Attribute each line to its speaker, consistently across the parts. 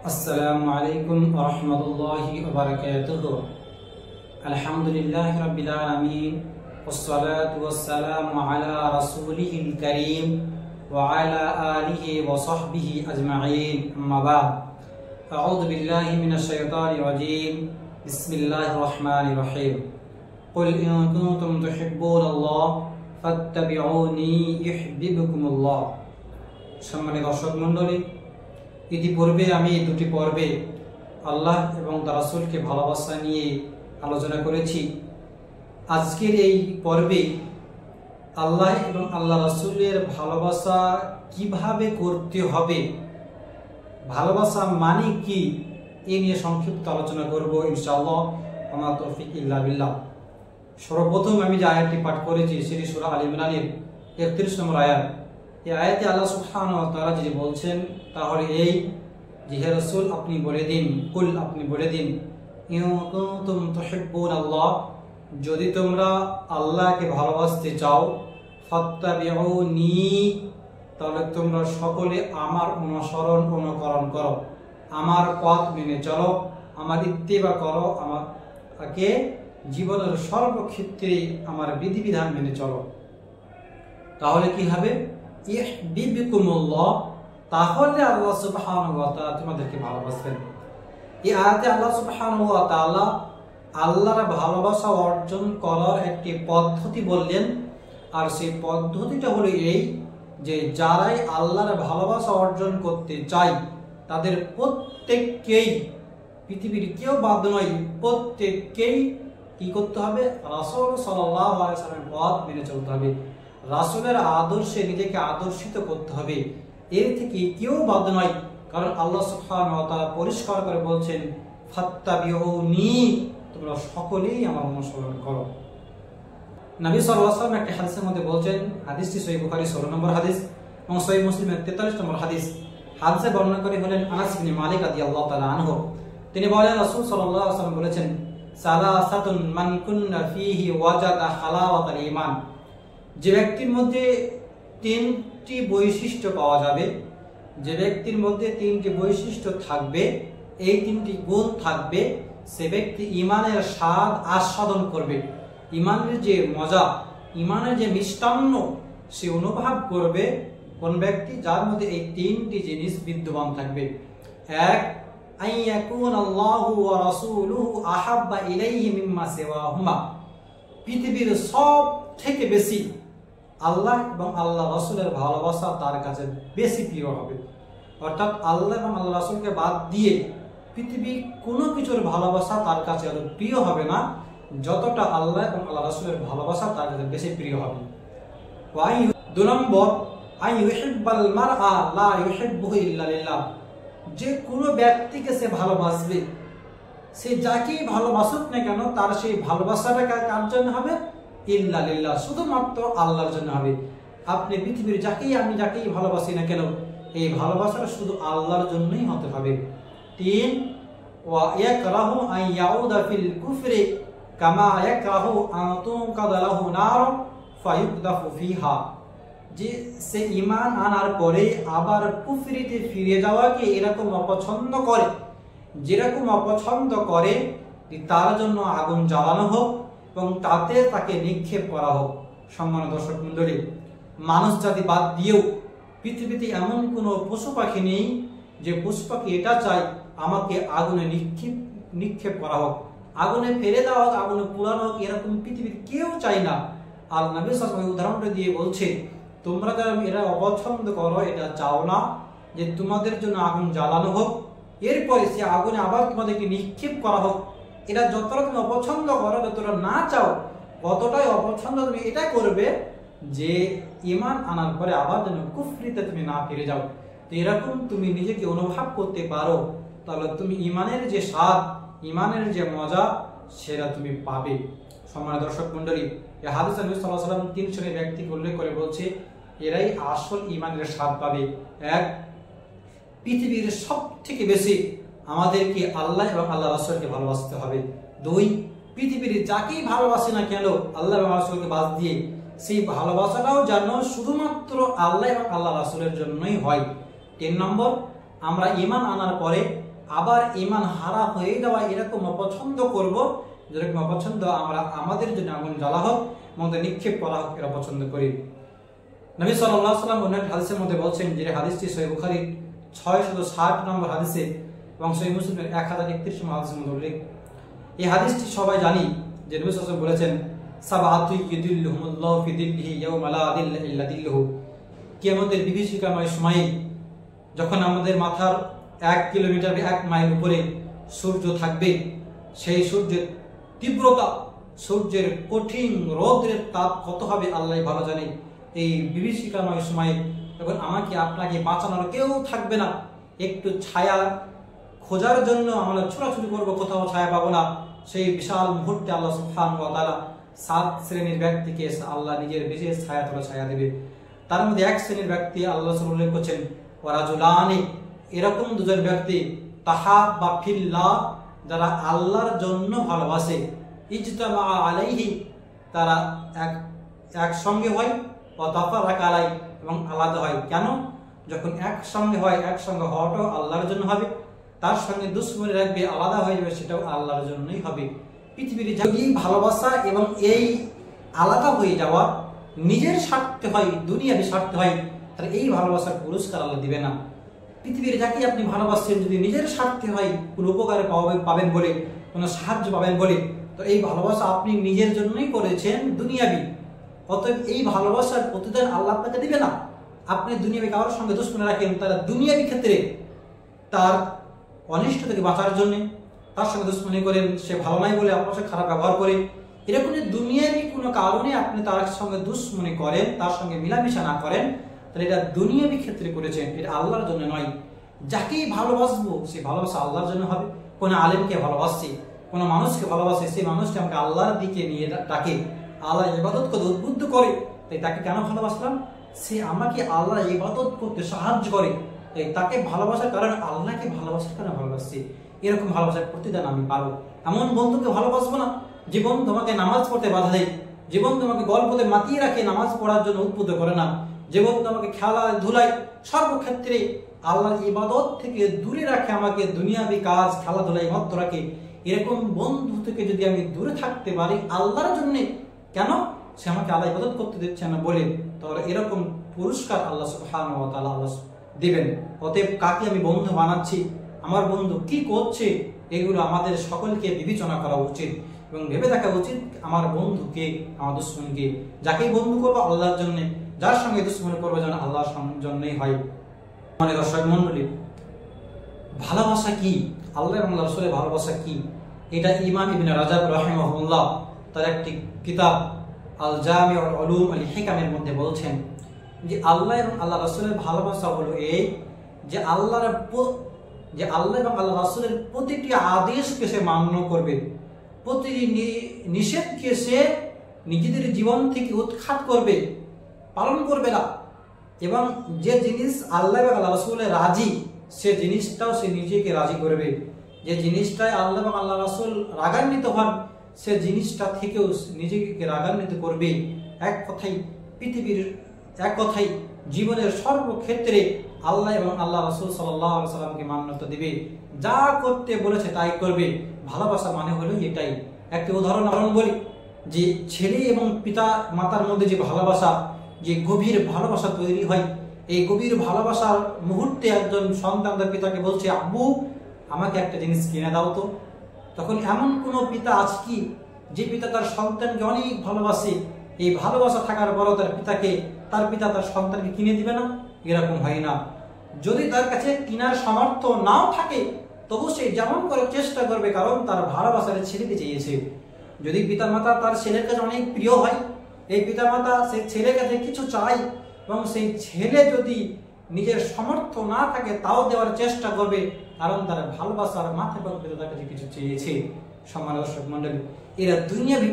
Speaker 1: আসসালামু আলাইকুম ওয়া রাহমাতুল্লাহি ওয়া বারাকাতুহু। আলহামদুলিল্লাহি রাব্বিল আলামিন ওয়াসসালাতু ওয়াসসালামু আলা রাসূলিহিল কারীম ওয়া আলা আলিহি ওয়া সাহবিহি আজমাইন। আম্মা বা'দ। আউযু বিল্লাহি মিনাশ শাইতানির রাজীম। বিসমিল্লাহির রহমানির রহিম। কুল ইন কুনতুম তুহিব্বুনাল্লাহ ফাত্তাবিউনি ইউহিব্বুকুমুল্লাহ। সম্মানিত দর্শক মণ্ডলী, ইতিপূর্বে আমি দুটি পর্বে আল্লাহ এবং তার রাসূলকে ভালোবাসা নিয়ে আলোচনা করেছি। আজকের এই পর্বে আল্লাহ এবং আল্লাহ রাসূলের ভালোবাসা কিভাবে করতে হবে, ভালোবাসা মানে কি, এ নিয়ে সংক্ষিপ্ত আলোচনা করব ইনশাআল্লাহ। ওয়া মা তৌফিক ইল্লা বিল্লাহ। সর্বপ্রথম আমি যে আয়াতটি পাঠ করেছি সেটি সূরা আল ইমরানের 31 নম্বর আয়াত। এই আয়াতে আল্লাহ সুবহানাহু ওয়া তাআলা যে বলছেন তাহলে এই যে হে রাসূল আপনি বলে দিন, কুল আপনি বলে দিন, ইন কুনতুম তুহিব্বুনাল্লাহ, যদি তোমরা আল্লাহকে ভালোবাসতে চাও, ফাত্তাবিউনি, তাহলে তোমরা সকলে আমার অনুকরণ করো, আমার পথ মেনে চলো, আমার ইত্তিবা করো, আমাকে জীবনের সর্বক্ষেত্রে আমার বিধিবিধান মেনে চলো। তাহলে কি হবে? ইউহিব্বুকুমুল্লাহ, তাহলে আল্লাহ সুবহানাহু ওয়া তাআলা তোমাদেরকে ভালোবাসবেন। এই আয়াতে আল্লাহ সুবহানাহু ওয়া তাআলা আল্লাহর ভালোবাসা অর্জন করার একটি পদ্ধতি বললেন। আর সেই পদ্ধতিটা হলো এই যে যারাই আল্লাহর ভালোবাসা অর্জন করতে চায় তাদের প্রত্যেককেই, পৃথিবীর কেউ বাদ নয়, প্রত্যেককেই কি করতে হবে? রাসূল সাল্লাল্লাহু আলাইহি ওয়াসাল্লামের পথ মেনে চলতে হবে, রাসূলের আদর্শে নিজেকে আদর্শিত করতে হবে। এর থেকে কেউ বাদ নয়, কারণ আল্লাহ সুবহানাহু ওয়া তাআলা পরিষ্কার করে বলছেন ফাত্তাবিউনি, তোমরা সকলেই আমার অনুসরণ করো। নবী সাল্লাল্লাহু আলাইহি ওয়াসাল্লাম একটা হাদিসের মধ্যে বলছেন, হাদিসটি সহিহ বুখারী 16 নম্বর হাদিস এবং সহিহ মুসলিমের 43 নম্বর হাদিস। হাদিসে বর্ণনা করে হলেন আনাস ইবনে মালিক রাদিয়াল্লাহু তাআলা আনহু। তিনি বলেন রাসূল সাল্লাল্লাহু আলাইহি ওয়াসাল্লাম বলেছেন, সালাসাতুন মান কুন্না ফীহি ওয়াজাদা হালাওয়াতাল ঈমান, যে ব্যক্তির মধ্যে তিনটি বৈশিষ্ট্য পাওয়া যাবে, যে ব্যক্তির মধ্যে তিনটি বৈশিষ্ট্য থাকবে, এই তিনটি গুণ থাকবে, সে ব্যক্তি ঈমানের স্বাদ আস্বাদন করবে, ঈমানের যে মজা, ঈমানের যে মিষ্টান্ন সে অনুভব করবে। কোন ব্যক্তি? যার মধ্যে এই তিনটি জিনিস বিদ্যমান থাকবে। এক, আইয়াকুনাল্লাহু ওয়া রাসূলুহু আহাব্বা ইলাইহি মিম্মা সিওয়াহুমা, পৃথিবীর সব থেকে বেশি আল্লাহ এবং আল্লাহ রাসূলের ভালোবাসা তার কাছে বেশি প্রিয় হবে। অর্থাৎ আল্লাহ এবং আল্লাহ রাসূলকে বাদ দিয়ে পৃথিবীর কোনো কিছুর ভালোবাসা তার কাছে এত প্রিয় হবে না যতটা আল্লাহ এবং আল্লাহ রাসূলের ভালোবাসা তার কাছে বেশি প্রিয় হবে। দুই নম্বর, আই ইউহিব্বাল মারআ লা ইউহিব্বুহু ইল্লা লিল্লাহ, যে কোনো ব্যক্তিকে সে ভালোবাসবে, সে যাকেই ভালোবাসুক না কেন তার সেই ভালোবাসাটা কার জন্য হবে? ইল্লা লিল্লাহ, শুধুমাত্র আল্লাহর জন্য হবে। আপনি পৃথিবীর যাকেই ভালোবাসি না কেন, এই ভালোবাসাটা শুধু আল্লাহর জন্যই হতে হবে। তিন, ওয়া ইয়াকরাহু আন ইয়াউদা ফিল কুফরি কামা ইয়াকরাহু আন তুনকাদা লাহু নার ফায়ুকদাফু ফিহা, যে সে ঈমান আনার পরে আবার কুফরিতে ফিরে যাওয়াকে এরকম অপছন্দ করে, যেরকম অপছন্দ করে তার জন্য আগুন জ্বালানো হোক এবং তাতে তাকে নিক্ষেপ করা হোক। সম্মানিত দর্শক মণ্ডলী, মানুষ জাতি বাদ দিয়েও পৃথিবীতে এমন কোনো পশু পাখি নেই যে পশু পাখি এটা চায় আমাকে আগুনে নিক্ষেপ করা হোক, আগুনে ফেলে দেওয়া হোক, আগুনে পোড়ানো হোক, এরকম পৃথিবীর কেউ চায় না। আর নবী সাল্লাল্লাহু আলাইহি ওয়াসাল্লাম উদাহরণটা দিয়ে বলছে, তোমরা যারা এরা অপছন্দ করো, এটা চাও না যে তোমাদের জন্য আগুন জ্বালানো হোক, এরপরে সে আগুনে আবার তোমাদেরকে নিক্ষেপ করা হোক, এটা যতটা তুমি অপছন্দ করো, যতটা না চাও, কতটাই অপছন্দ তুমি এটা করবে যে ঈমান আনার পরে আবার যেন কুফরিতে তুমি না ফিরে যাও। তো এরকম তুমি নিজেকে অনুভব করতে পারো, তাহলে তুমি ঈমানের যে স্বাদ, ঈমানের যে মজা, সেটা তুমি পাবে। সম্মানিত দর্শক মণ্ডলী, এই হাদিসে নবী সাল্লাল্লাহু আলাইহি ওয়াসাল্লাম তিন শ্রেণীর ব্যক্তিকে উল্লেখ করে বলছে, এরাই আসল ঈমানের স্বাদ পাবে। এক, পৃথিবীর সব থেকে বেশি আমাদেরকে আল্লাহ এবং আল্লাহ রাসূলকে ভালোবাসতে হবে। দুই, পৃথিবীর যাকেই ভালোবাসে না কেন আল্লাহ এবং রাসূলকে বাদ দিয়ে সেই ভালোবাসাটাও যেন শুধুমাত্র আল্লাহ এবং আল্লাহ রাসূলের জন্যই হয়। 3 নম্বর, আমরা ঈমান আনার পরে আবার ঈমান হারা হয়ে যাওয়া এরকম অপছন্দ করব, যেরকম অপছন্দ আমরা আমাদের জন্য আগুন জ্বালা হোক, মধ্যে নিক্ষেপ করা হোক, এরা পছন্দ করি। নবী সাল্লাল্লাহু আলাইহি ওয়াসাল্লাম অন্য হাদিসের মধ্যে বলছেন, যে হাদিসটি সহিহ বুখারীর 660 নম্বর হাদিসে এবং সহিহ মুসলিমের 1031 নম্বর হাদিসের মধ্যে উল্লেখ। এই হাদিসটি সবাই জানি যে নবী সাল্লাল্লাহু আলাইহি ওয়াসাল্লাম বলেছেন, সাবআতু ইউদিল্লুহুমুল্লাহু ফি দিল্লিহি ইয়াওমা লা দিল্লা ইল্লা দিল্লুহু। কিয়ামতের বিভীষিকাময় সময়ে যখন আমাদের মাথার 1 কিলোমিটার 1 মাইল উপরে সূর্য থাকবে, সেই সূর্যের তীব্রতা, সূর্যের কঠিন রৌদ্রের তাপ কত হবে আল্লাহ ভালো জানে। এই বিভীষিকাময় সময়ে যখন আমাকে আপনাকে বাঁচানোর কেউ থাকবে না, একটু ছায়া খোঁজার জন্য আমরা ছোটাছুটি করবো, কোথাও ছায়া পাবো না, সেই বিশাল মুহূর্তে আল্লাহ সুবহানাহু ওয়া তাআলা 7 শ্রেণীর ব্যক্তিকে আল্লাহ নিজের বিশেষ ছায়া তলে ছায়া দেবে। তার মধ্যে 1 শ্রেণীর ব্যক্তি আল্লাহ রাসূল উল্লেখ করছেন, ওয়ারাজুলানি, এরকম দুজন ব্যক্তি তাহাব্বা ফিল্লাহ, যারা আল্লাহর জন্য ভালোবাসে, ইজতামা আলাইহি, তারা একসঙ্গে হয়, ওয়া তাফারাকা আলাই, এবং আলাদা হয়। কেন? যখন একসঙ্গে হয়, একসঙ্গে হওয়াটাও আল্লাহর জন্য হবে, তার সঙ্গে দুশ্মনী রাখবে, আলাদা হয়ে যাবে, সেটাও আল্লাহর জন্যই হবে। পৃথিবীর যদি ভালোবাসা এবং এই আলাদা হয়ে যাওয়া নিজের স্বার্থে হয়, দুনিয়াবি স্বার্থে হয়, তাহলে এই ভালোবাসার পুরস্কার আল্লাহ দিবে না। পৃথিবীর যাকে আপনি ভালোবাসছেন যদি নিজের স্বার্থে হয়, কোনো উপকারে পাবেন বলে, কোনো সাহায্য পাবেন বলে, তো এই ভালোবাসা আপনি নিজের জন্যই করেছেন, দুনিয়াবি। অতএব এই ভালোবাসার প্রতিদান আল্লাহ আপনাকে দিবে না। আপনি দুনিয়াবি কারোর সঙ্গে দুশ্মনী রাখেন, তারা দুনিয়াবি ক্ষেত্রে তার অনিষ্ট থেকে বাঁচার জন্য তার সঙ্গে দুশ্মনী করেন, সে ভালো নাই বলে আপনার সাথে খারাপ ব্যবহার করে, এরকম যে দুনিয়াবি কোনো কারণে আপনি তার সঙ্গে দুশ্মনী করেন, তার সঙ্গে মিলামিশা না করেন, তাহলে এটা দুনিয়াবি ক্ষেত্রে করেছেন, এটা আল্লাহর জন্য নয়। যাকেই ভালোবাসবো সে ভালোবাসা আল্লাহর জন্য হবে। কোনো আলেমকে ভালোবাসছি, কোনো মানুষকে ভালোবাসে, সেই মানুষকে আমাকে আল্লাহর দিকে নিয়ে ডাকে, আল্লাহ ইবাদত করতে উদ্বুদ্ধ করে, তাই তাকে কেন ভালোবাসলাম? সে আমাকে আল্লাহ ইবাদত করতে সাহায্য করে, তাই তাকে ভালোবাসার কারণ আল্লাহকে ভালোবাসার কারণে ভালোবাসছি। এরকম ভালোবাসার প্রতিদান আমি পাবো। এমন বন্ধুকে ভালোবাসবো না যে বন্ধু তোমাকে নামাজ পড়তে বাধা দেয়, যে বন্ধু তোমাকে গল্পতে মাতিয়ে রাখে, নামাজ পড়ার জন্য উদ্বুদ্ধ করে না, যে বন্ধু আমাকে খেলাধুলায় সর্বক্ষেত্রে আল্লাহর ইবাদত থেকে দূরে রাখে, আমাকে দুনিয়াবি কাজ খেলাধুলায় মত্ত রাখে, এরকম বন্ধু থেকে যদি আমি দূরে থাকতে পারি আল্লাহর জন্য, কেন? সে আমাকে আল্লাহ ইবাদত করতে দিচ্ছে না বলে, তাহলে এরকম পুরস্কার আল্লাহ সুবহানাহু ওয়া তাআলা দিবেন। অতএব কাকে আমি বন্ধু বানাচ্ছি, আমার বন্ধু কি করছে, এগুলো আমাদের সকলকে বিবেচনা করা উচিত এবং ভেবে দেখা উচিত আমার বন্ধুকে, আমার দুশ্মনকে। যাকেই বন্ধু করবো আল্লাহর জন্য, যার সঙ্গে দুশ্মনী করবো যেন আল্লাহর জন্যই হয়। মানে দর্শক মন্ডলী, ভালোবাসা কি, আল্লাহ এবং আল্লাহর রাসূলের ভালোবাসা কি, এটা ইমাম ইবনে রাজাব রাহিমাহুল্লাহ তার একটি কিতাব আল জামিউল উলুম আল হিকামের মধ্যে বলছেন যে আল্লাহ এবং আল্লাহ রাসূলের ভালোবাসা হলো এই যে আল্লাহ এবং আল্লাহ রাসূলের প্রতিটি আদেশকে সে মান্য করবে, প্রতিটি নিষেধকে সে নিজেদের জীবন থেকে উৎখাত করবে, পালন করবে না, এবং যে জিনিস আল্লাহ এবং আল্লাহ রাসূলের রাজি, সে জিনিসটাও সে নিজেকে রাজি করবে। যে জিনিসটায় আল্লাহ এবং আল্লাহ রাসূল রাগান্বিত হন, সে জিনিসটা থেকেও নিজেকে রাগান্বিত করবে। এক কথাই জীবনের সর্বক্ষেত্রে আল্লাহ এবং আল্লাহ রাসূল সাল্লাল্লাহু আলাইহি সাল্লামকে মান্যতা দিবে, যা করতে বলেছে তাই করবে। ভালোবাসা মানে হলো এটাই। একটি উদাহরণ বলি, যে ছেলে এবং পিতা মাতার মধ্যে যে ভালোবাসা, যে গভীর ভালোবাসা তৈরি হয়, এই গভীর ভালোবাসার মুহূর্তে একজন সন্তান তার পিতাকে বলছে, আব্বু আমাকে একটা জিনিস কিনে দাও তো। তখন এমন কোন পিতা আছে কি যে পিতা তার সন্তানকে অনেক ভালোবাসে, এই ভালোবাসা থাকার পরও তার পিতা তার সন্তানকে কিনে দিবে না? এরকম হয় না। যদি তার কাছে কেনার সামর্থ্য নাও থাকে, তবু সে যেমন করে চেষ্টা করবে, কারণ তার ভালোবাসার ছেলেকে চেয়েছে। যদি পিতামাতা তার ছেলের কাছে অনেক প্রিয় হয়, এই পিতামাতা সেই ছেলের কাছে কিছু চায় এবং সেই ছেলে যদি নিজের সামর্থ্য না থাকে তাও দেওয়ার চেষ্টা করবে, কারণ তার ভালোবাসার মাথায় তার কাছে কিছু চেয়েছে। সম্মানিত দর্শক মন্ডলী, এরা দুনিয়াবি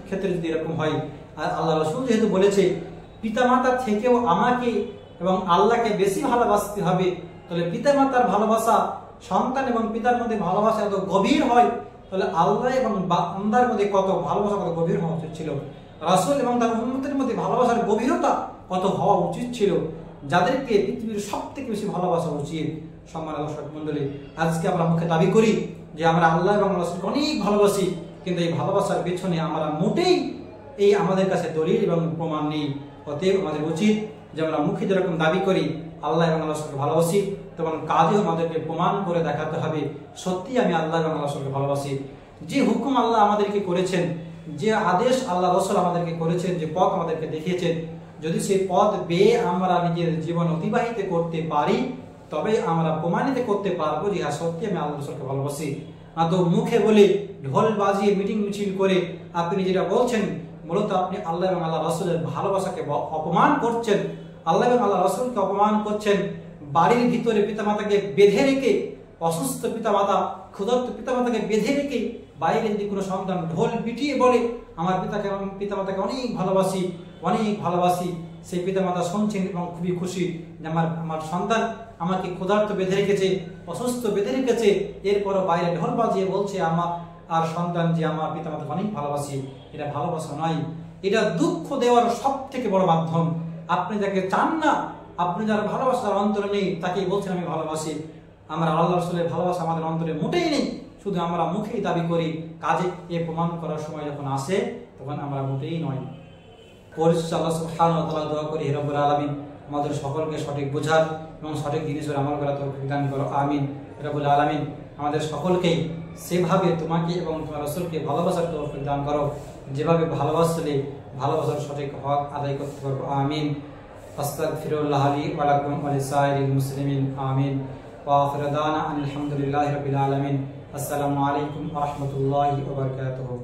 Speaker 1: ক্ষেত্রে যদি এরকম হয়, আর আল্লাহ রাসূল যেহেতু বলেছে পিতামাতা থেকেও আমাকে এবং আল্লাহকে বেশি ভালোবাসতে হবে, তাহলে পিতামাতার ভালোবাসা, সন্তান এবং পিতার মধ্যে ভালোবাসা এত গভীর হয়, তাহলে আল্লাহ এবং বান্দার মধ্যে কত ভালোবাসা, কত গভীর হওয়া উচিত ছিল। রাসূল এবং তার উম্মতের মধ্যে ভালোবাসার গভীরতা কত হওয়া উচিত ছিল। যাদেরকে পৃথিবীর সবথেকে বেশি ভালোবাসা উচিত, সম্মানিত দর্শক মণ্ডলী, আজকে আমরা মুখে দাবি করি যে আমরা আল্লাহ এবং রাসূলকে অনেক ভালোবাসি, কিন্তু এই ভালোবাসার পেছনে আমরা মোটেই এই আমাদের কাছে দলিল এবং প্রমাণ নেই। অতএব আমাদের উচিত যে আমরা মুখে যেরকম দাবি করি আল্লাহ এবং রাসূলকে ভালোবাসি, তখন কাজেও আমাদেরকে প্রমাণ করে দেখাতে হবে সত্যি আমি আল্লাহ এবং রাসূলকে ভালোবাসি। যে হুকুম আল্লাহ আমাদেরকে করেছেন, যে আদেশ আল্লাহ রাসূল আমাদেরকে করেছেন, যে পথ আমাদেরকে দেখিয়েছেন, যদি সেই পথ বেয়ে আমরা নিজের জীবন অতিবাহিত করতে পারি তবে আমরা প্রমাণিত করতে পারবো যে হ্যাঁ সত্যি আমি আল্লাহ রাসূলকে ভালোবাসি। তো মুখে বলে ঢোল বাজিয়ে মিটিং মিছিল করে আপনি যেটা বলছেন মূলত আপনি আল্লাহ এবং আল্লাহ রাসূলের ভালোবাসাকে অপমান করছেন, আল্লাহ এবং আল্লাহ রাসূলকে অপমান করছেন। বাড়ির ভিতরে পিতামাতাকে বেঁধে রেখে, অসুস্থ পিতামাতা, ক্ষুধার্ত পিতামাতাকে বেঁধে রেখে বাইরে যদি কোনো সন্তান ঢোল পিটিয়ে বলে আমার পিতামাতাকে অনেক ভালোবাসি, অনেক ভালোবাসি, সেই পিতামাতা শুনছেন এবং খুবই খুশি যে আমার সন্তান আমাকে ক্ষুধার্ত বেঁধে রেখেছে, অসুস্থ বেঁধে রেখেছে, এরপরও বাইরে ঢোল বাজিয়ে বলছে আমার আর সন্তান যে আমার পিতামাতাকে অনেক ভালোবাসি। এটা ভালোবাসা নয়, এটা দুঃখ দেওয়ার সব থেকে বড় মাধ্যম। আপনি যাকে চান না, আপনি যার ভালোবাসার অন্তরে নেই তাকেই বলছেন আমি ভালোবাসি। আমরা আল্লাহ রাসূলের ভালোবাসা আমাদের অন্তরে মোটেই নেই, শুধু আমরা মুখেই দাবি করি, কাজে এ প্রমাণ করার সময় যখন আসে তখন আমরা মোটেই নয়। আল্লাহ সুবহানাহু ওয়া তাআলা দোয়া করি হে রব্বুল আলামিন আমাদের সকলকে সঠিক বোঝার এবং সঠিক জিনিসের আমল করার তৌফিক দান করো, আমিন। রব্বুল আলামিন আমাদের সকলকেই সেভাবে তোমাকে এবং তোমার রাসূলকে ভালোবাসার তৌফিক দান করো যেভাবে ভালোবাসলে ভালোবাসার সঠিক হক আদায় করতে পারবো, আমিন। আস্তাগফিরুল্লাহ লি ওয়া লাকুম ওয়া লিসাইরিল মুসলিমিন, আমিন। ওয়া আখিরু দাওয়ানা আলহামদুলিল্লাহি রাব্বিল আলামিন। আসসালামু আলাইকুম ওয়া রাহমাতুল্লাহি ওয়া বারাকাতুহু।